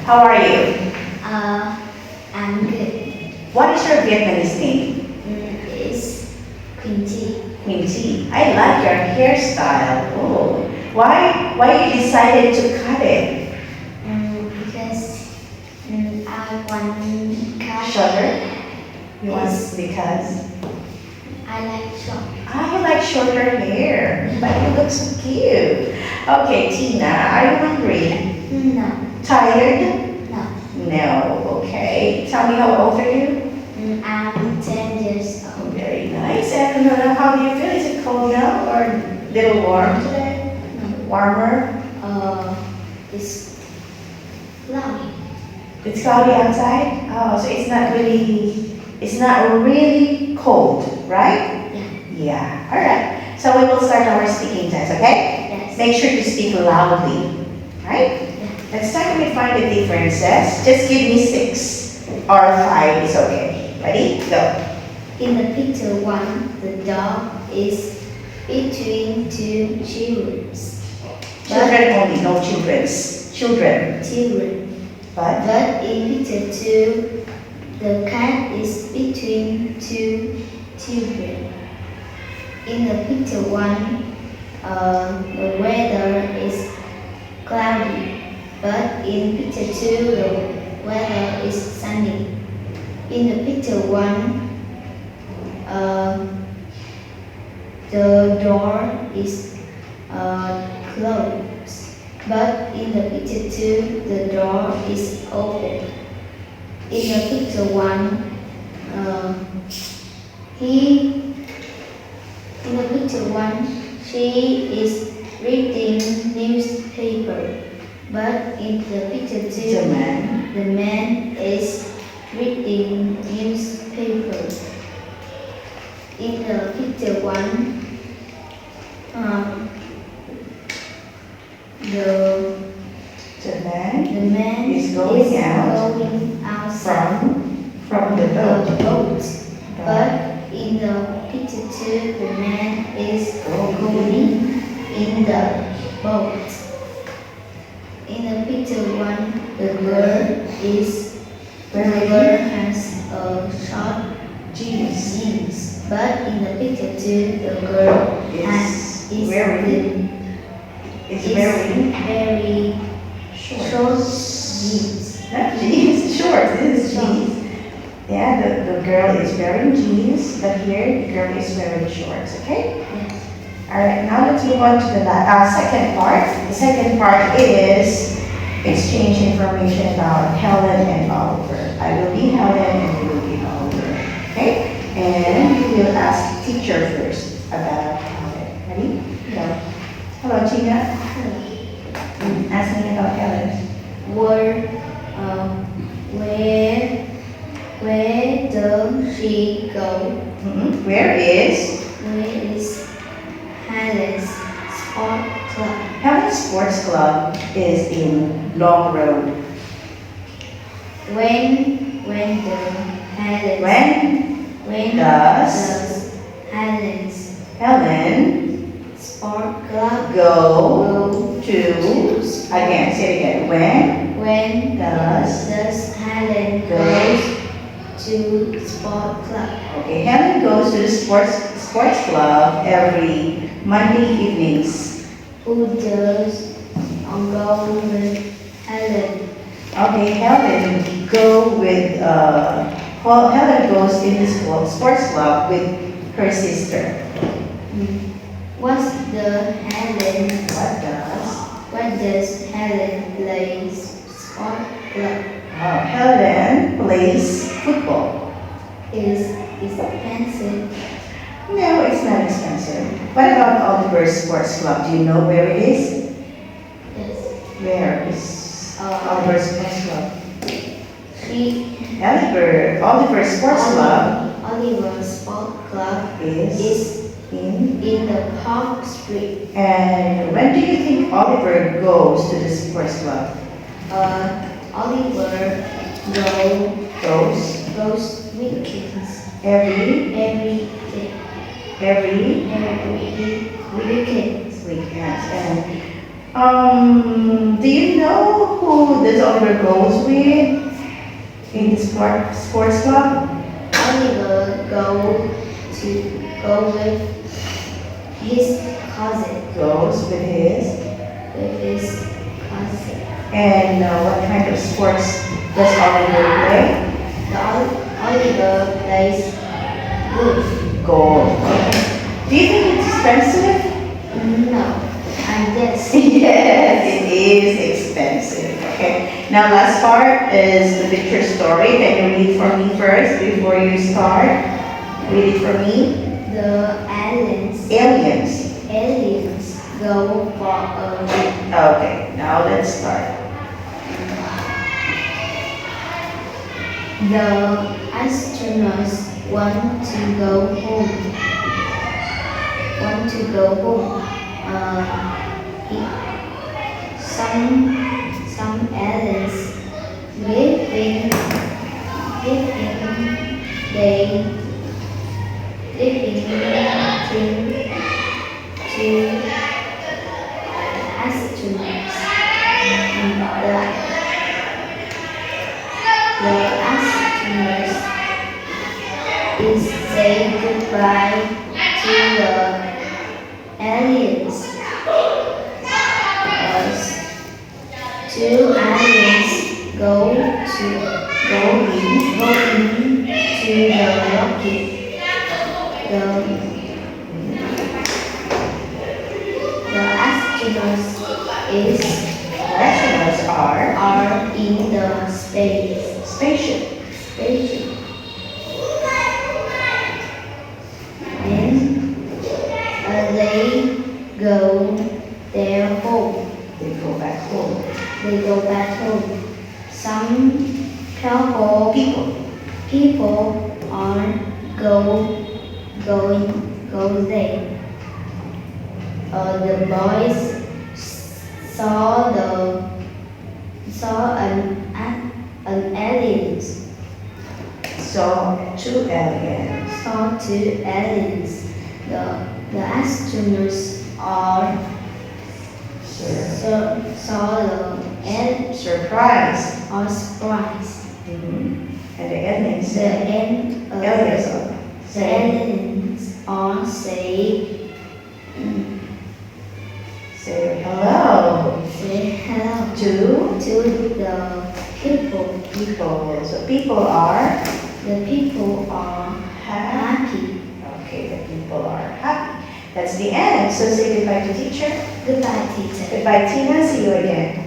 How are you? I'm good. What is your Vietnamese name? It's Quincy. Quincy. I like your hairstyle. Oh, why you decided to cut it? Because I want cut. Shorter? You want Yes. because I like short. I like shorter hair, but you look so cute. Okay, Tina, are you hungry? No, Tired? no. No. Okay. Tell me how old are you? I'm 10 years old. Very nice. And how do you feel? Is it cold now or a little warm today? Warmer? It's cloudy. It's cloudy outside? Oh, so it's not really cold, right? Yeah. Yeah. All right. So we will start our speaking test, okay? Yes. Make sure to speak loudly, right? Yeah. Let's start with find the differences. Just give me 6 or 5 is okay. Ready? Go. In the picture one, the dog is between two children. Children only, no children's. Children. But in picture two, the cat is between two children. In the picture one, the weather is cloudy, but in picture two, the weather is sunny. In the picture one, the door is closed, but in the picture two, the door is open. In the picture one, he in the picture one, she is reading newspaper, but in the picture two, the man is reading newspaper. In the picture one, the The man man is going out going outside from the boat. the boat. But in the picture two, the man is going in the boat. In the picture one, the girl has a short jeans. But in the picture two, the girl is wearing very short jeans. Not jeans, shorts. This is jeans. Yeah, the girl is wearing jeans, but here the girl is wearing shorts, okay? Yes. Alright, now let's move on to the second part. The second part is exchange information about Helen and Oliver. I will be Helen and you will be Oliver, okay? And we will ask teacher first about Helen. Ready? Go. Hello, Tina. Ask me about Helen. Where does she go? Where is Where is Helen's sport club? Helen's Sports Club is in Long Road. When does Helen's Helen sport club go to again? Say it again. When Does Helen go to sport club? Okay, Helen goes to the sports club every Monday evenings. Who does go with Helen? Okay, Helen Helen goes in the sports club with her sister. What's the Helen? What does What does Helen play sport club? Helen plays football. Is expensive. No, it's not expensive. What about Oliver's Sports Club? Do you know where it is? Yes. Where is Oliver's Sports Club? Oliver's Sports Club Oliver's sport club is in. in the Park Street. And when do you think Oliver goes to the sports club? Oliver goes weekends Every every day. every Weekends. weekends. And do you know who does Oliver goes with in the sports club? Oliver go with his cousin. Goes with his. With his cousin. And what kind of sports does Oliver play? Oliver plays golf. Golf. Okay. Do you think it's expensive? No, I guess. Yes, it is expensive. Okay. Now last part is the picture story. Can you read for me first before you start? Read it for me. The aliens go for a week. Okay, now let's start. The astronauts want to go home. Some aliens giving thing to astronauts. The astronauts is say goodbye to the aliens. Two aliens go in to the rocket. The Astronauts are in the spaceship. And they go their home. They go back home. Some people are go there. The boys saw an aliens. Saw two aliens. The astronauts are saw the Surprise. are surprised. And the aliens. The aliens are say Say hello hello to to the people. people. So people are The people are happy. happy. Okay, the people are happy. That's the end. So say goodbye to teacher. Goodbye, teacher. Goodbye, Tina. See you again.